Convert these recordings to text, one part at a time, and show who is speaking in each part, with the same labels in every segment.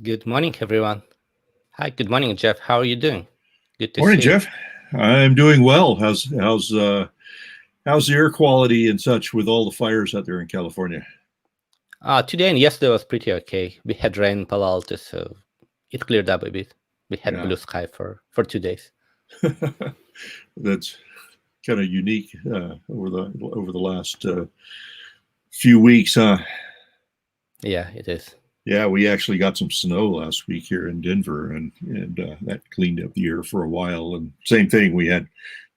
Speaker 1: Good morning, everyone. Hi, good morning, Jeff. How are you doing? Good to
Speaker 2: Morning,
Speaker 1: see you.
Speaker 2: Jeff. I'm doing well. How's the air quality and such with all the fires out there in California?
Speaker 1: Today and yesterday was pretty okay. We had rain in Palo Alto, so it cleared up a bit. We had
Speaker 2: Yeah,
Speaker 1: blue sky for 2 days.
Speaker 2: that's kind of unique over the last few weeks, huh?
Speaker 1: Yeah, it is.
Speaker 2: Yeah, we actually got some snow last week here in Denver, and that cleaned up the air for a while. And same thing, we had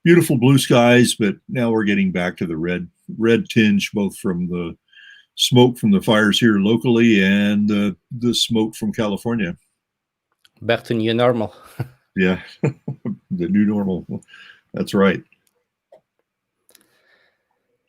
Speaker 2: beautiful blue skies, but now we're getting back to the red tinge, both from the smoke from the fires here locally and the smoke from California.
Speaker 1: Back to new normal.
Speaker 2: Yeah, the new normal. That's right.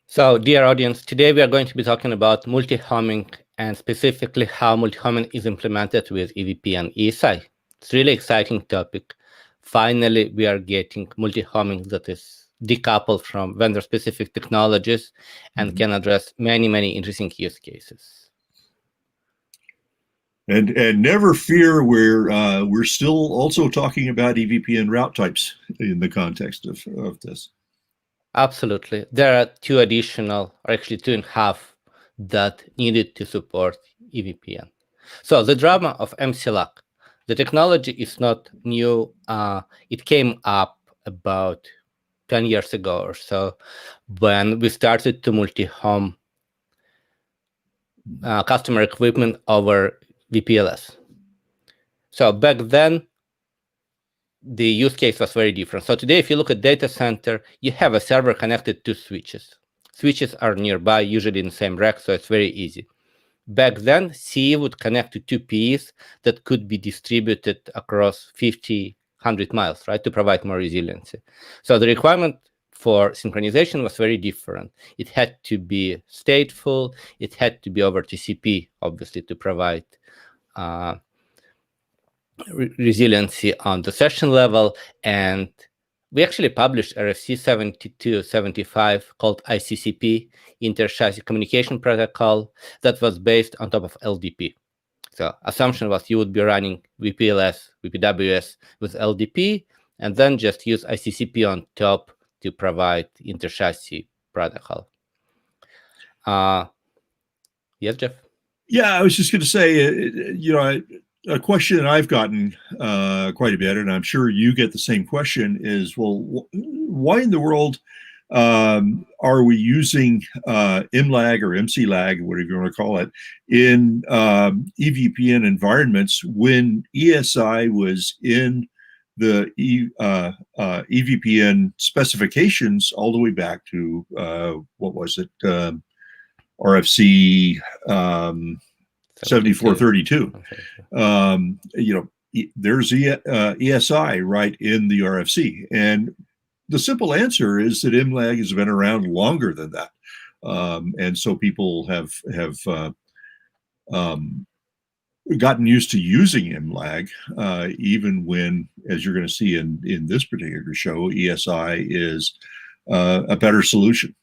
Speaker 1: So, dear audience, today we are going to be talking about multi-homing and specifically how multi-homing is implemented with EVP and ESI. It's a really exciting topic. Finally, we are getting multi-homing that is decoupled from vendor-specific technologies and can address many, many interesting use cases.
Speaker 2: And never fear, we're still also talking about EVPN route types in the context of this.
Speaker 1: Absolutely. There are two additional, or actually 2.5, that needed to support EVPN. So the drama of MCLAC, the technology is not new. It came up about 10 years ago or so when we started to multi-home customer equipment over VPLS. So back then, the use case was very different. So today, if you look at data center, you have a server connected to switches. Switches are nearby, usually in the same rack, so it's very easy. Back then, CE would connect to two PEs that could be distributed across 50, 100 miles, right, to provide more resiliency. So the requirement for synchronization was very different. It had to be stateful. It had to be over TCP, obviously, to provide resiliency on the session level. And we actually published RFC 7275 called ICCP, Inter-Chassis Communication Protocol, that was based on top of LDP. So assumption was you would be running VPLS, VPWS with LDP, and then just use ICCP on top to provide inter-chassis protocol. Yes, Jeff?
Speaker 2: Yeah, I was just going to say, a question I've gotten quite a bit, and I'm sure you get the same question, is, well, why in the world are we using MLAG or MCLAG, whatever you want to call it, in EVPN environments when ESI was in the EVPN specifications all the way back to, what was it, RFC 7432. There's ESI right in the RFC. And the simple answer is that MLAG has been around longer than that. And so people have gotten used to using MLAG, even when, as you're going to see in this particular show, ESI is a better solution.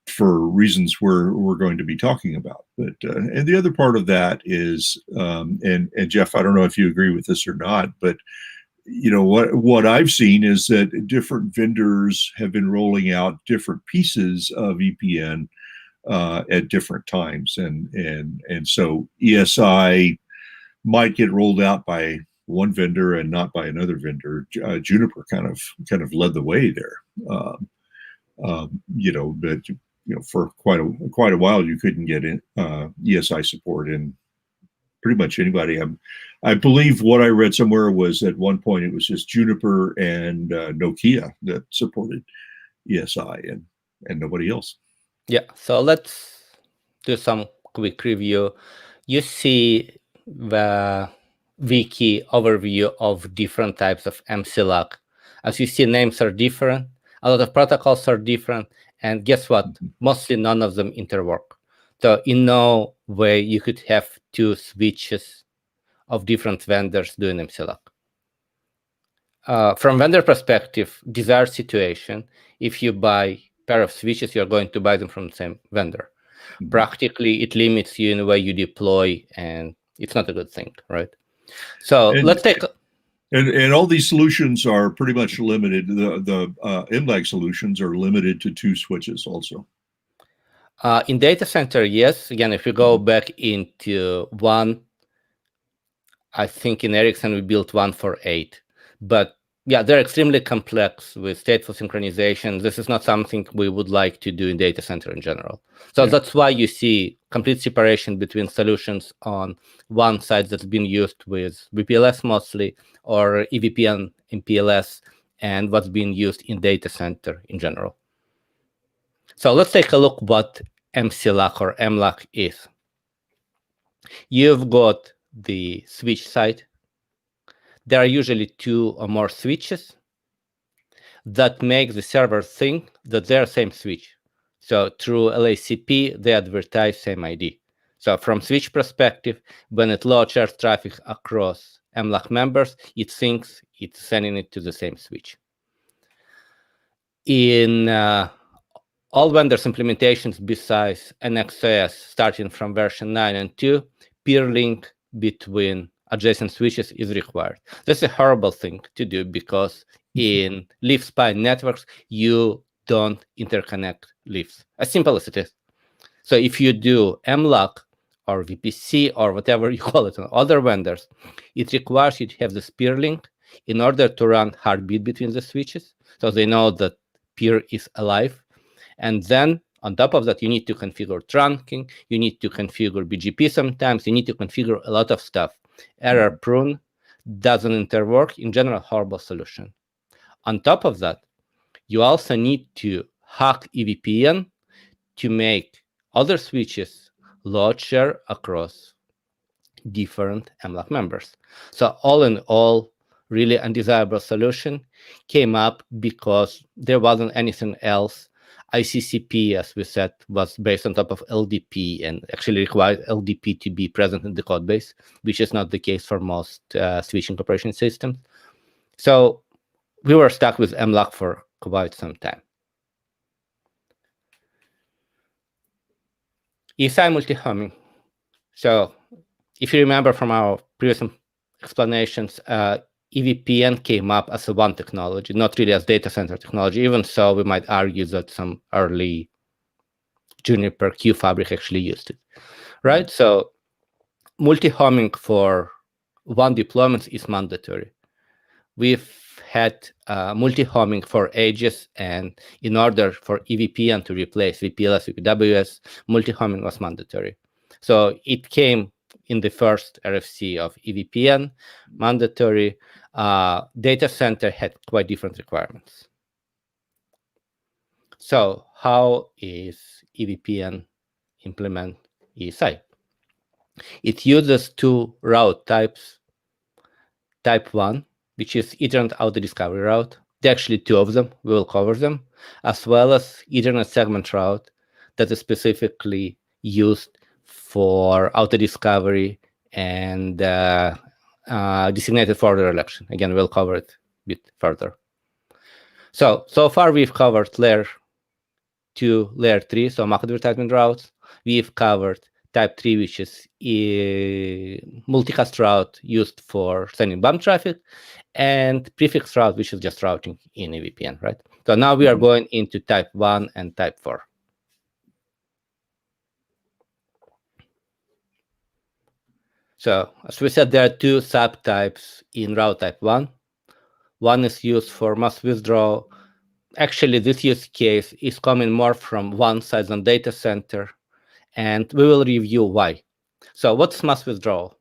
Speaker 2: For reasons we're going to be talking about. But and the other part of that is, and Jeff, I don't know if you agree with this or not, but what I've seen is that different vendors have been rolling out different pieces of VPN at different times, and so ESI might get rolled out by one vendor and not by another vendor. Juniper kind of led the way there. But for quite a while, you couldn't get in ESI support in pretty much anybody. I believe what I read somewhere was at one point it was just Juniper and Nokia that supported ESI and nobody else.
Speaker 1: Yeah, so let's do some quick review. You see the wiki overview of different types of MCLAC. As you see, names are different. A lot of protocols are different. And guess what? Mostly none of them interwork. So in no way you could have two switches of different vendors doing MCLAC. From vendor perspective, desired situation, if you buy a pair of switches, you're going to buy them from the same vendor. Practically, it limits you in the way you deploy, and it's not a good thing, right? So let's take.
Speaker 2: And all these solutions are pretty much limited. The MLAG solutions are limited to 2 switches also.
Speaker 1: In data center, yes. Again, if you go back into one, I think in Ericsson we built one for 8. But yeah, they're extremely complex with stateful synchronization. This is not something we would like to do in data center in general. So that's why you see complete separation between solutions on one side that's been used with VPLS mostly, or EVPN MPLS, and what's being used in data center in general. So let's take a look what MCLAC or MLAC is. You've got the switch side. There are usually 2 or more switches that make the server think that they're same switch. So through LACP, they advertise same ID. So from switch perspective, when it loads shared traffic across MLAC members, it thinks it's sending it to the same switch. In all vendors implementations besides NXOS, starting from version 9 and 2, peer link between adjacent switches is required. That's a horrible thing to do because in leaf-spine networks, you don't interconnect leaves, as simple as it is. So if you do MLAC or VPC or whatever you call it on other vendors, it requires you to have this peer link in order to run heartbeat between the switches, so they know that peer is alive. And then on top of that, you need to configure trunking, you need to configure BGP sometimes, you need to configure a lot of stuff. Error prone, doesn't interwork, in general, horrible solution. On top of that, you also need to hack EVPN to make other switches load share across different MLAC members. So all in all, really undesirable solution came up because there wasn't anything else. ICCP, as we said, was based on top of LDP and actually required LDP to be present in the code base, which is not the case for most switching operating systems. So we were stuck with MLAC for quite some time. Esi multihoming. So if you remember from our previous explanations, EVPN came up as a one technology, not really as data center technology. Even so, we might argue that some early Juniper Q fabric actually used it, right? So multi-homing for one deployment is mandatory. We've had multi-homing for ages, and in order for EVPN to replace VPLS, VPWS, multi-homing was mandatory. So it came in the first RFC of EVPN, mandatory. Data center had quite different requirements. So how is EVPN implement ESI? It uses 2 route types. Type 1, which is Ethernet auto discovery route. There are actually 2 of them. We will cover them, as well as Ethernet segment route that is specifically used for auto discovery and designated for the election. Again, we'll cover it a bit further. So far we've covered layer 2, layer 3, so MAC advertisement routes. We've covered type 3, which is a multicast route used for sending bump traffic, and prefix route, which is just routing in a VPN, right? So now we are going into type 1 and type 4. So as we said, there are 2 subtypes in route type 1. One is used for mass withdrawal. Actually, this use case is coming more from one side than data center, and we will review why. So what's mass withdrawal?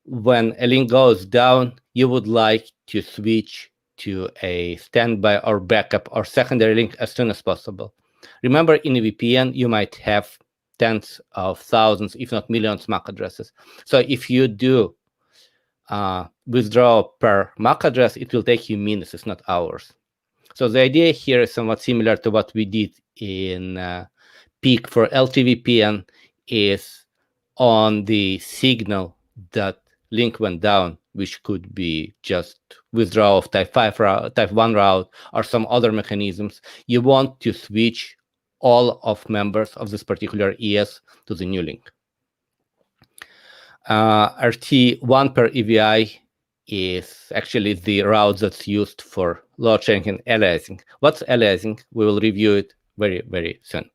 Speaker 1: When a link goes down, you would like to switch to a standby or backup or secondary link as soon as possible. Remember, in a VPN, you might have tens of thousands, if not millions, MAC addresses. So if you do withdraw per MAC address, it will take you minutes, it's not hours. So the idea here is somewhat similar to what we did in peak for LTVPN, is on the signal that link went down, which could be just withdrawal of type 5 route, type 1 route, or some other mechanisms. You want to switch all of members of this particular ES to the new link. RT1 per EVI is actually the route that's used for load sharing and aliasing. What's aliasing? We will review it very, very soon.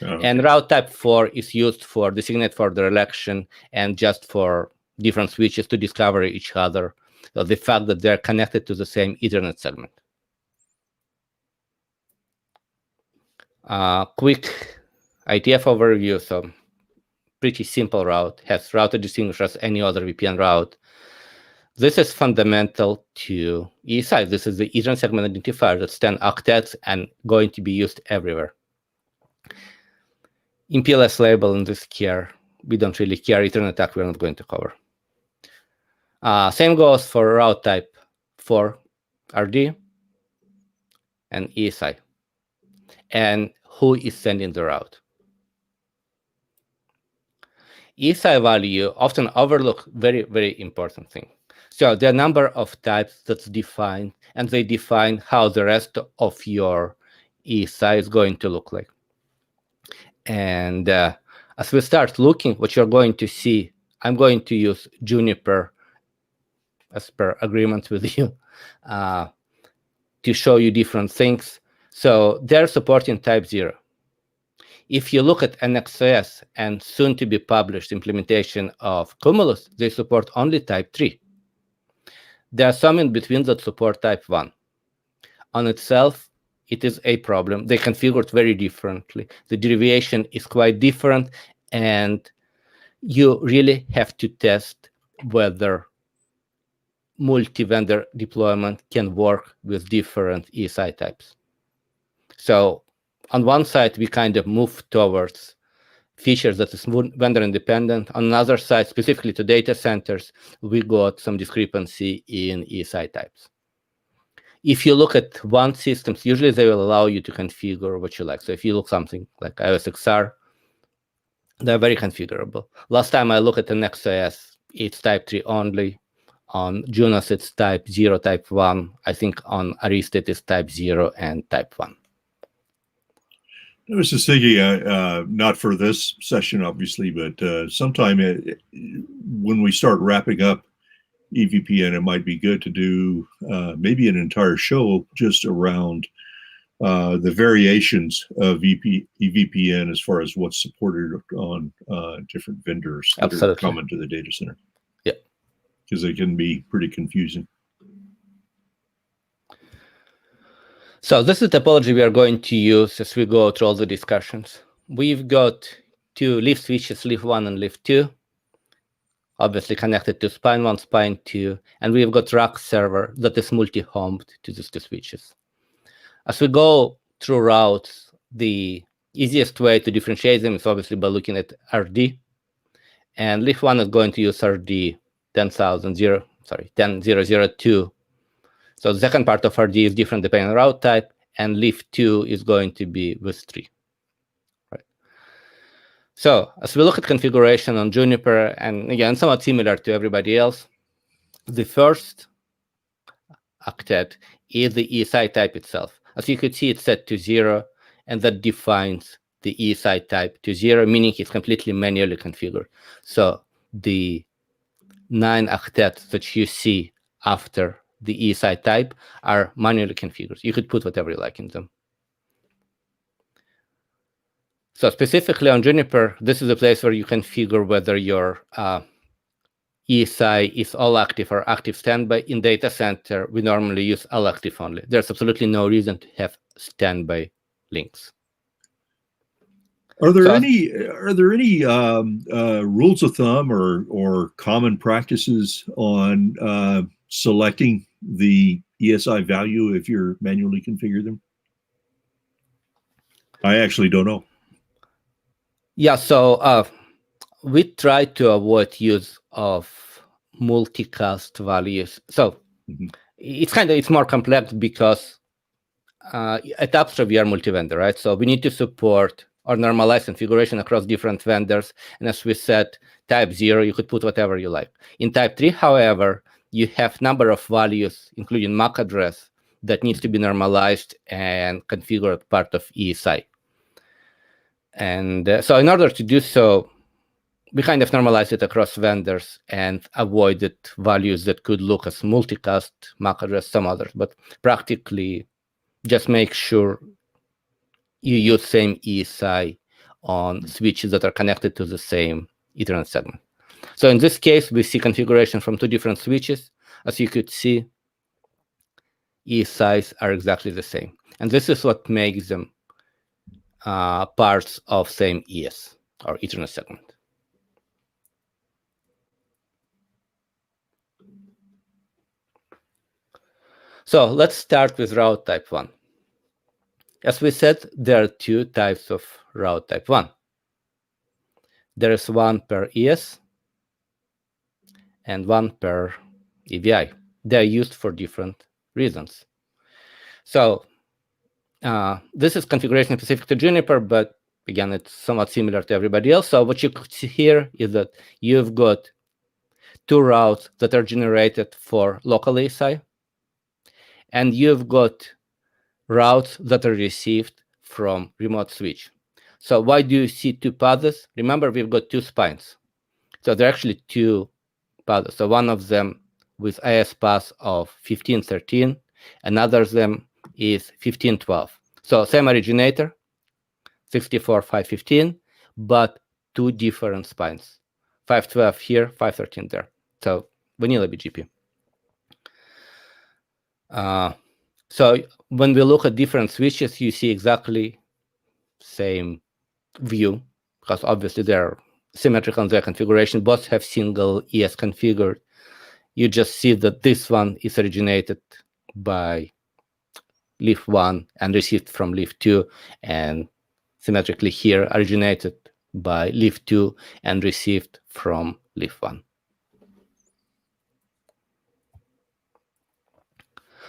Speaker 1: Okay. And route type 4 is used for designate for the election and just for different switches to discover each other. So the fact that they're connected to the same Ethernet segment. Quick IDF overview. So pretty simple route, has router distinguisher as any other VPN route. This is fundamental to ESI. This is the Ethernet segment identifier that's 10 octets and going to be used everywhere. MPLS label in this care, we don't really care. Ethernet attack we're not going to cover. Same goes for route type 4 RD and ESI. And who is sending the route? Esi value often overlook very, very important thing. So there are a number of types that's defined, and they define how the rest of your Esi is going to look like. And as we start looking, what you're going to see, I'm going to use Juniper as per agreement with you to show you different things. So they're supporting type 0. If you look at NXS and soon to be published implementation of Cumulus, they support only type 3. There are some in between that support type 1. On itself, it is a problem. They configured very differently. The derivation is quite different, and you really have to test whether multi-vendor deployment can work with different ESI types. So on one side, we kind of move towards features that is vendor independent. On another side, specifically to data centers, we got some discrepancy in ESI types. If you look at one systems, usually they will allow you to configure what you like. So if you look something like IOSXR, they're very configurable. Last time I looked at the NextOS, it's type 3 only. On Junos, it's type 0, type 1. I think on Arista, it is type 0 and type 1.
Speaker 2: I was just thinking, not for this session, obviously, but sometime when we start wrapping up EVPN, it might be good to do maybe an entire show just around the variations of EVPN as far as what's supported on different vendors that are common to the data center.
Speaker 1: Yeah,
Speaker 2: because they can be pretty confusing.
Speaker 1: So this is the topology we are going to use as we go through all the discussions. We've got two leaf switches, leaf 1 and leaf 2, obviously connected to spine 1, spine 2, and we've got rack server that is multi-homed to these two switches. As we go through routes, the easiest way to differentiate them is obviously by looking at RD, and leaf 1 is going to use RD 10.0.0.2. So the second part of RD is different depending on route type, and leaf 2 is going to be with 3. Right. So as we look at configuration on Juniper, and again, somewhat similar to everybody else, the first octet is the ESI type itself. As you could see, it's set to 0, and that defines the ESI type to 0, meaning it's completely manually configured. So the 9 octets that you see after the ESI type are manually configured. You could put whatever you like in them. So specifically on Juniper, this is a place where you configure whether your ESI is all active or active standby. In data center, we normally use all active only. There's absolutely no reason to have standby links.
Speaker 2: Are there any rules of thumb or common practices on selecting the ESI value if you're manually configure them? I actually don't know.
Speaker 1: Yeah, so we try to avoid use of multicast values. So it's more complex because at Upstream we are multi-vendor, right? So we need to support or normalize configuration across different vendors. And as we said, type 0, you could put whatever you like. In type 3, however, you have number of values, including MAC address, that needs to be normalized and configured part of ESI. And so in order to do so, we kind of normalized it across vendors and avoided values that could look as multicast, MAC address, some others, but practically just make sure you use same ESI on switches that are connected to the same Ethernet segment. So in this case, we see configuration from two different switches. As you could see, ESIs are exactly the same. And this is what makes them parts of same ES or Ethernet segment. So let's start with route type 1. As we said, there are two types of route type 1. There is one per ES and one per EVI. They're used for different reasons. So this is configuration specific to Juniper, but again, it's somewhat similar to everybody else. So what you could see here is that you've got two routes that are generated for local ASI, and you've got routes that are received from remote switch. So why do you see two paths? Remember, we've got two spines. So there are actually two paths. So one of them with IS path of 1513, another of them is 1512. So same originator, 64.515, but two different spines. 512 here, 513 there. So vanilla BGP. So when we look at different switches, you see exactly same view, because obviously they're symmetrical in their configuration. Both have single ES configured. You just see that this one is originated by leaf 1 and received from leaf 2, and symmetrically here originated by leaf 2 and received from leaf 1.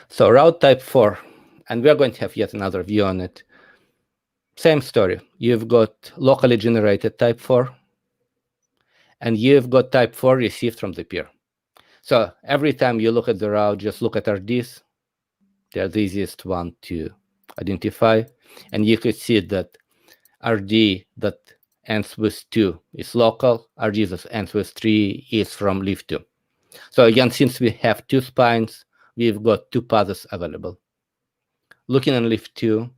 Speaker 1: So route type 4, and we're going to have yet another view on it. Same story. You've got locally generated type 4, and you've got type 4 received from the peer. So every time you look at the route, just look at RDs. They're the easiest one to identify. And you could see that RD that ends with 2 is local. RD that ends with 3 is from leaf 2. So again, since we have two spines, we've got two paths available. Looking at leaf 2,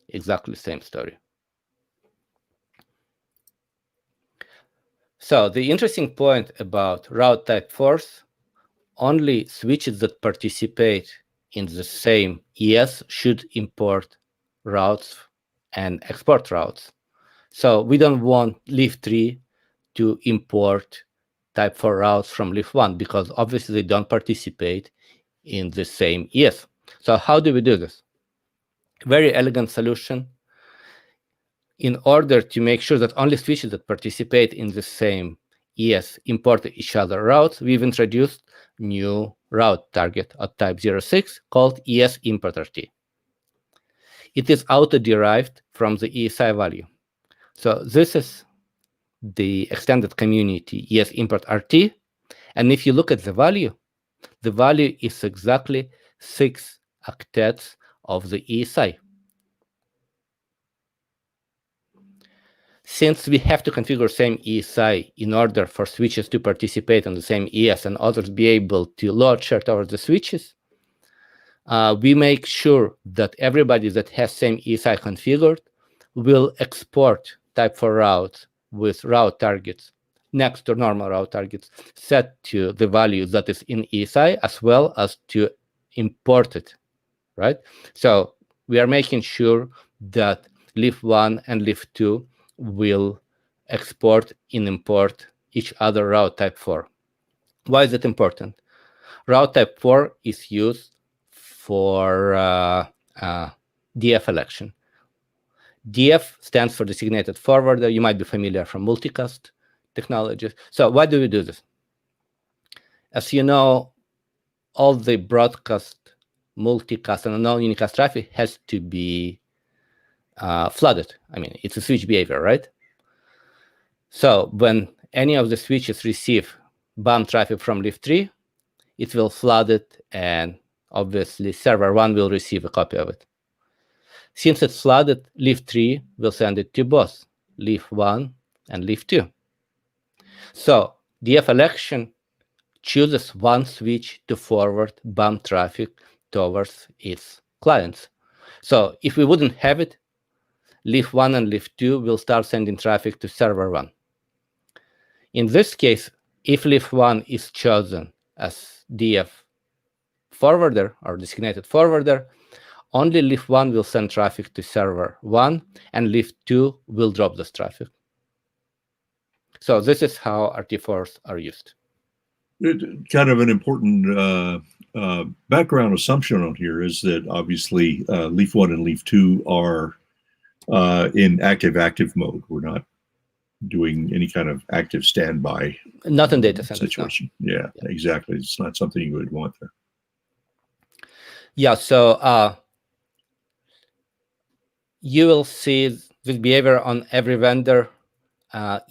Speaker 1: exactly the same story. So the interesting point about route type 4s, only switches that participate in the same ES should import routes and export routes. So we don't want leaf 3 to import type 4 routes from leaf 1 because obviously they don't participate in the same ES. So how do we do this? Very elegant solution. In order to make sure that only switches that participate in the same ES import each other routes, we've introduced new route target at type 06 called ES import RT. It is auto-derived from the ESI value. So this is the extended community ES import RT. And if you look at the value is exactly 6 octets of the ESI. Since we have to configure same ESI in order for switches to participate on the same ES and others be able to load share towards the switches, we make sure that everybody that has same ESI configured will export type 4 routes with route targets next to normal route targets set to the value that is in ESI as well as to import it, right? So we are making sure that leaf 1 and leaf 2 will export and import each other route type 4. Why is it important? Route type 4 is used for DF election. DF stands for designated forwarder. You might be familiar from multicast technologies. So why do we do this? As you know, all the broadcast, multicast, and non-unicast traffic has to be flooded. I mean, it's a switch behavior, right? So when any of the switches receive BAM traffic from leaf 3, it will flood it, and obviously server 1 will receive a copy of it. Since it's flooded, leaf 3 will send it to both leaf 1, and leaf 2. So DF election chooses one switch to forward bump traffic towards its clients. So if we wouldn't have it, leaf 1 and leaf 2 will start sending traffic to server 1. In this case, if leaf 1 is chosen as DF forwarder or designated forwarder, only leaf 1 will send traffic to server 1, and leaf 2 will drop this traffic. So this is how RT4s are used.
Speaker 2: Kind of an important background assumption on here is that obviously leaf 1 and leaf 2 are in active mode. We're not doing any kind of active standby.
Speaker 1: Not in data center
Speaker 2: situation. No. Yeah, exactly. It's not something you would want there.
Speaker 1: Yeah, so you will see this behavior on every vendor.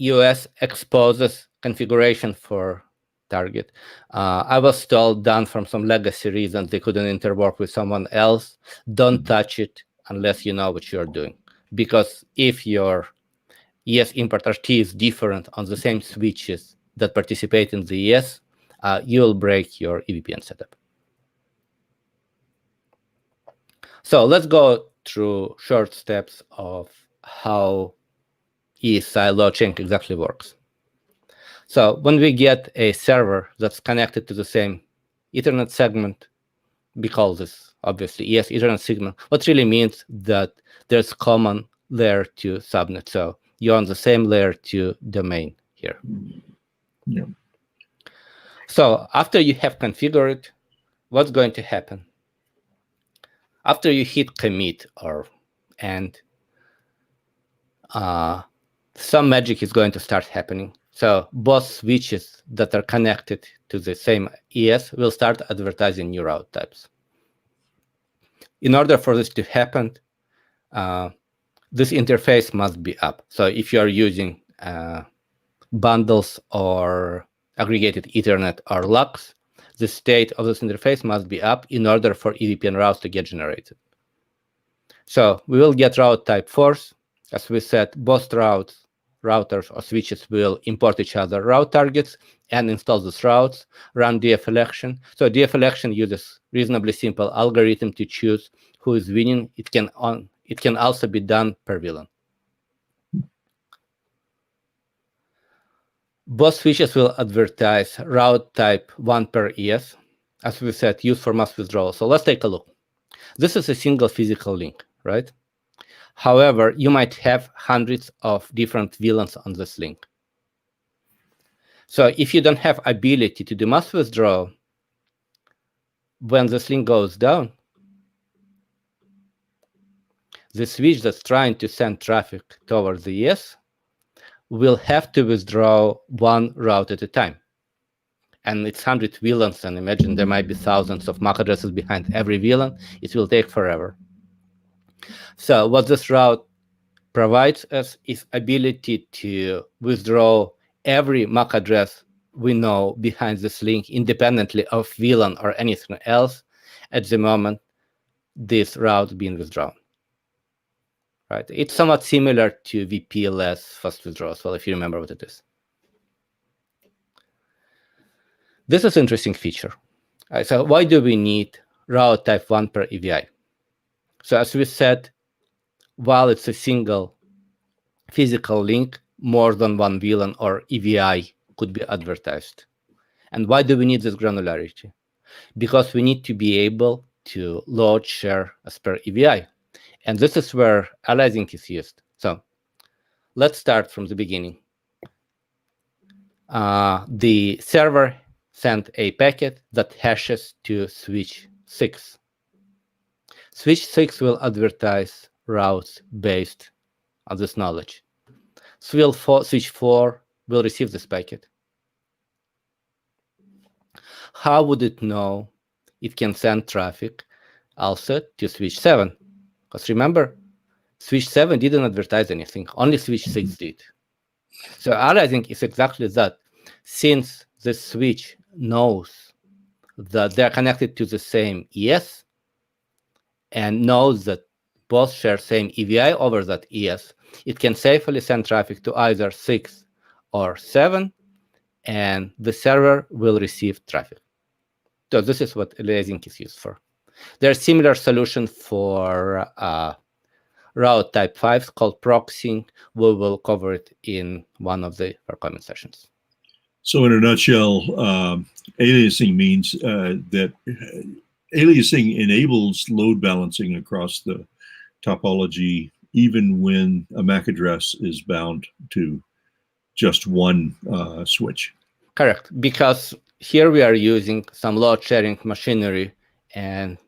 Speaker 1: EOS exposes configuration for target. I was told done from some legacy reasons they couldn't interwork with someone else. Don't touch it unless you know what you're doing. Because if your ES import RT is different on the same switches that participate in the ES, you will break your EVPN setup. So let's go through short steps of how ESI load chain exactly works. So when we get a server that's connected to the same Ethernet segment, we call this obviously ES Ethernet segment, what really means that there's common layer 2 subnet. So you're on the same layer 2 domain here.
Speaker 2: Yeah.
Speaker 1: So after you have configured, what's going to happen? After you hit commit or end, some magic is going to start happening. So both switches that are connected to the same ES will start advertising new route types. In order for this to happen, this interface must be up. So if you are using bundles or aggregated Ethernet or LUX, the state of this interface must be up in order for EVPN routes to get generated. So we will get route type force. As we said, both routers or switches will import each other route targets and install these routes, run DF election. So DF election uses reasonably simple algorithm to choose who is winning. It can also be done per VLAN. Both switches will advertise route type 1 per ES. As we said, used for mass withdrawal. So let's take a look. This is a single physical link, right? However, you might have hundreds of different VLANs on this link. So if you don't have ability to do mass withdrawal, when this link goes down, the switch that's trying to send traffic towards the ES will have to withdraw one route at a time. And it's 100 VLANs, and imagine there might be thousands of MAC addresses behind every VLAN. It will take forever. So what this route provides us is ability to withdraw every MAC address we know behind this link independently of VLAN or anything else at the moment this route is being withdrawn. Right? It's somewhat similar to VPLS fast withdrawal as well, if you remember what it is. This is an interesting feature. So why do we need route type 1 per EVI? So as we said, while it's a single physical link, more than one VLAN or EVI could be advertised. And why do we need this granularity? Because we need to be able to load share as per EVI. And this is where aliasing is used. So let's start from the beginning. The server sent a packet that hashes to switch 6. Switch 6 will advertise routes based on this knowledge. Switch 4 will receive this packet. How would it know it can send traffic also to switch 7? Because remember, switch 7 didn't advertise anything, only switch 6 did. So aliasing is exactly that. Since the switch knows that they're connected to the same ES and knows that both share same EVI over that ES, it can safely send traffic to either 6 or 7, and the server will receive traffic. So this is what aliasing is used for. There's similar solution for route type 5 called proxying. We will cover it in one of the upcoming sessions.
Speaker 2: So in a nutshell, aliasing means that aliasing enables load balancing across the topology, even when a MAC address is bound to just one switch.
Speaker 1: Correct, because here we are using some load sharing machinery, and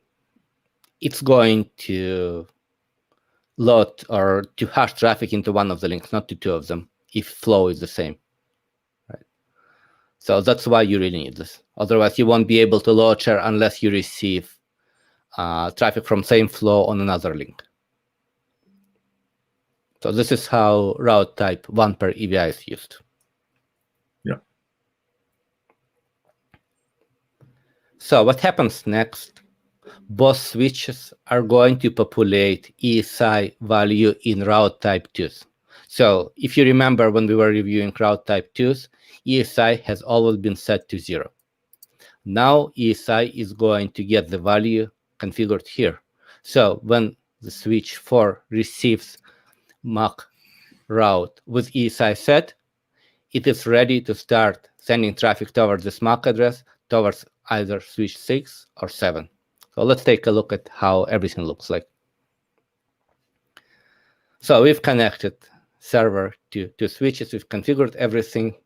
Speaker 1: it's going to load or to hash traffic into one of the links, not to two of them, if flow is the same. Right. So that's why you really need this. Otherwise, you won't be able to load share unless you receive traffic from same flow on another link. So this is how route type 1 per EVI is used.
Speaker 2: Yeah.
Speaker 1: So what happens next? Both switches are going to populate Esi value in route type 2s. So if you remember when we were reviewing route type 2s, Esi has always been set to 0. Now Esi is going to get the value configured here. So when the switch 4 receives MAC route with Esi set, it is ready to start sending traffic towards this MAC address, towards either switch 6 or 7. So let's take a look at how everything looks like. So we've connected server to switches. We've configured everything.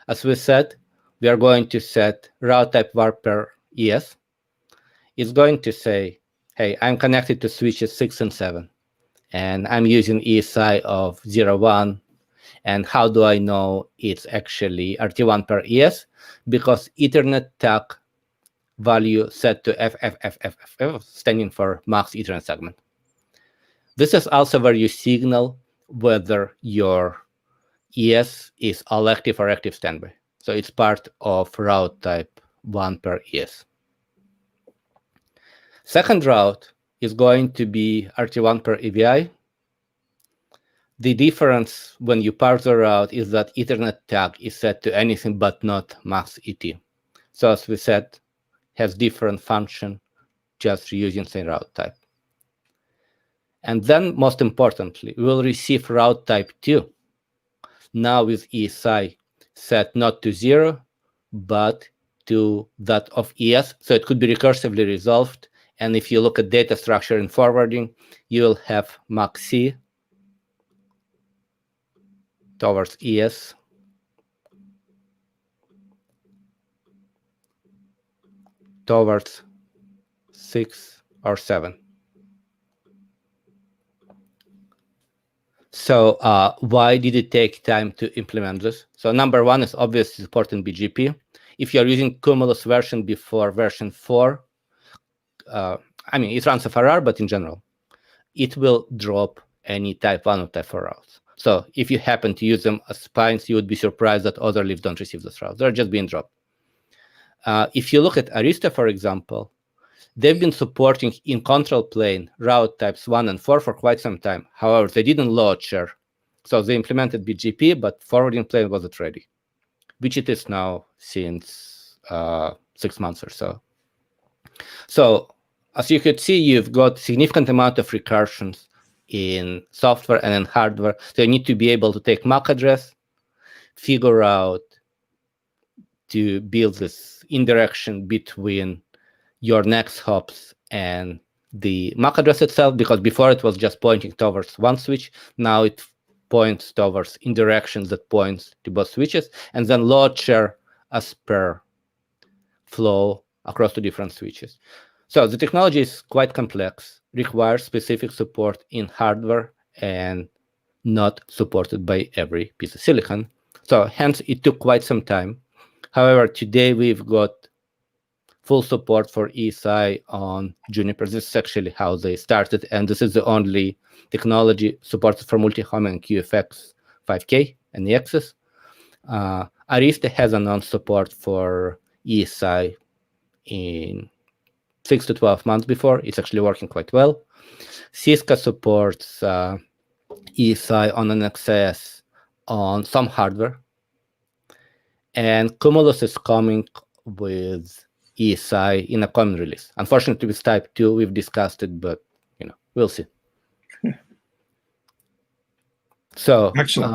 Speaker 1: As we said, we are going to set route type var per ES. It's going to say, hey, I'm connected to switches 6 and 7, and I'm using ESI of 01. And how do I know it's actually RT1 per ES? Because Ethernet tag value set to FFFFF, standing for max Ethernet segment. This is also where you signal whether your ES is all active or active standby. So it's part of route type 1 per ES. Second route is going to be RT1 per EVI. The difference when you parse the route is that Ethernet tag is set to anything but not max ET. So as we said, has different function, just using same route type. And then, most importantly, we will receive route type 2, now with ESI set not to 0, but to that of ES. So it could be recursively resolved. And if you look at data structure in forwarding, you will have MAC C towards ES, towards 6 or 7. So why did it take time to implement this? So number one is obviously supporting BGP. If you're using Cumulus version before version 4, I mean, it runs FRR, but in general, it will drop any type 1 or type 4 routes. So if you happen to use them as spines, you would be surprised that other leaves don't receive those routes. They're just being dropped. If you look at Arista, for example, they've been supporting in control plane route types 1 and 4 for quite some time. However, they didn't load share. So they implemented BGP, but forwarding plane wasn't ready, which it is now since 6 months or so. So as you could see, you've got significant amount of recursions in software and in hardware. So you need to be able to take MAC address, figure out to build this indirection between your next hops and the MAC address itself, because before it was just pointing towards one switch. Now it points towards indirections that points to both switches, and then load share as per flow across the different switches. So the technology is quite complex, requires specific support in hardware, and not supported by every piece of silicon. So hence, it took quite some time. However, today we've got full support for ESI on Juniper. This is actually how they started, and this is the only technology supported for multi-homing QFX 5K and EXs. Arista has announced support for ESI in 6 to 12 months before. It's actually working quite well. Cisco supports ESI on NXS on some hardware. And Cumulus is coming with ESI in a common release. Unfortunately, with Type 2, we've discussed it, but we'll see. So,
Speaker 2: excellent.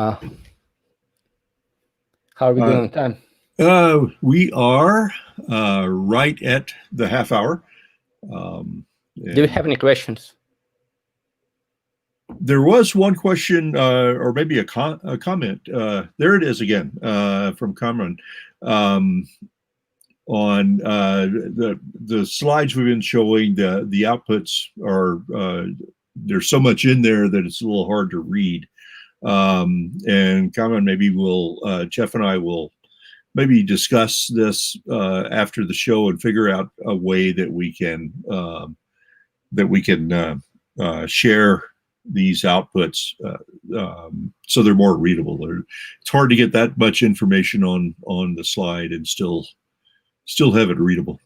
Speaker 1: How are we doing on time?
Speaker 2: We are right at the half hour.
Speaker 1: Do you have any questions?
Speaker 2: There was one question, or maybe a comment. There it is again from Cameron on the slides we've been showing. The outputs are there's so much in there that it's a little hard to read. And Cameron, maybe Jeff and I will maybe discuss this after the show and figure out a way that we can share these outputs so they're more readable. It's hard to get that much information on the slide and still have it readable.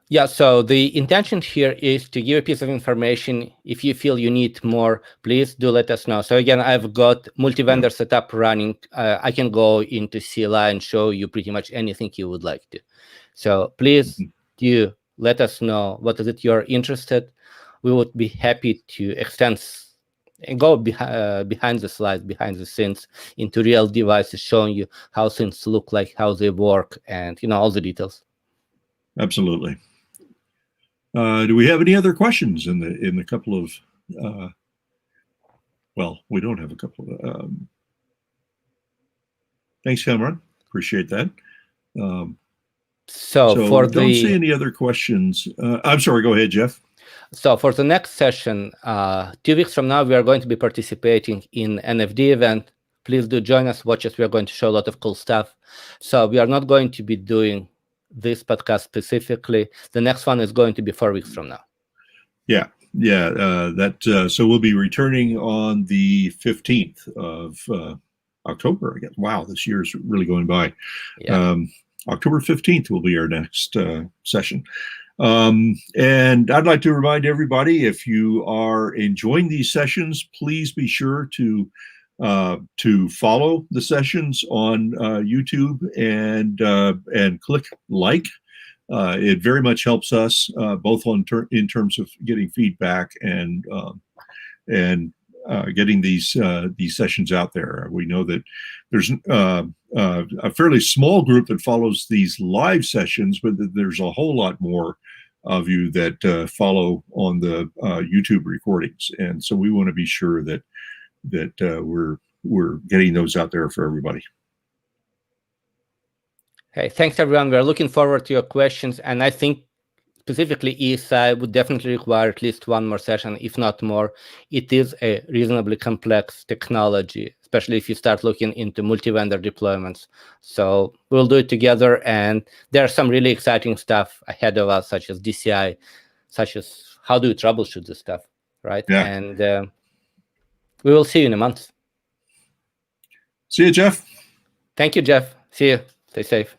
Speaker 1: Yeah, so the intention here is to give a piece of information. If you feel you need more, please do let us know. So again, I've got multi-vendor setup running. I can go into CLI and show you pretty much anything you would like to. So please do let us know what is it you're interested. We would be happy to extend and go behind the slides, behind the scenes, into real devices, showing you how things look like, how they work, and all the details.
Speaker 2: Absolutely. Do we have any other questions in the couple of? Well, we don't have a couple of. Thanks, Cameron. Appreciate that.
Speaker 1: So for
Speaker 2: don't see any other questions. I'm sorry. Go ahead, Jeff.
Speaker 1: So for the next session, 2 weeks from now, we are going to be participating in an NFD event. Please do join us, watch us. We are going to show a lot of cool stuff. So we are not going to be doing this podcast specifically. The next one is going to be 4 weeks from now.
Speaker 2: Yeah. So we'll be returning on the 15th of October, I guess. Wow, this year is really going by.
Speaker 1: Yeah.
Speaker 2: October 15th will be our next session. And I'd like to remind everybody, if you are enjoying these sessions, please be sure to follow the sessions on YouTube and click like. It very much helps us both in terms of getting feedback and getting these sessions out there. We know that there's a fairly small group that follows these live sessions, but there's a whole lot more of you that follow on the YouTube recordings, and so we want to be sure that we're getting those out there for everybody.
Speaker 1: Hey, thanks everyone. We're looking forward to your questions, and I think specifically ESI would definitely require at least one more session, if not more. It is a reasonably complex technology, especially if you start looking into multi-vendor deployments. So we'll do it together, and there's some really exciting stuff ahead of us, such as DCI, such as how do you troubleshoot this stuff, right?
Speaker 2: Yeah.
Speaker 1: And we will see you in a month.
Speaker 2: See you, Jeff.
Speaker 1: Thank you, Jeff. See you. Stay safe.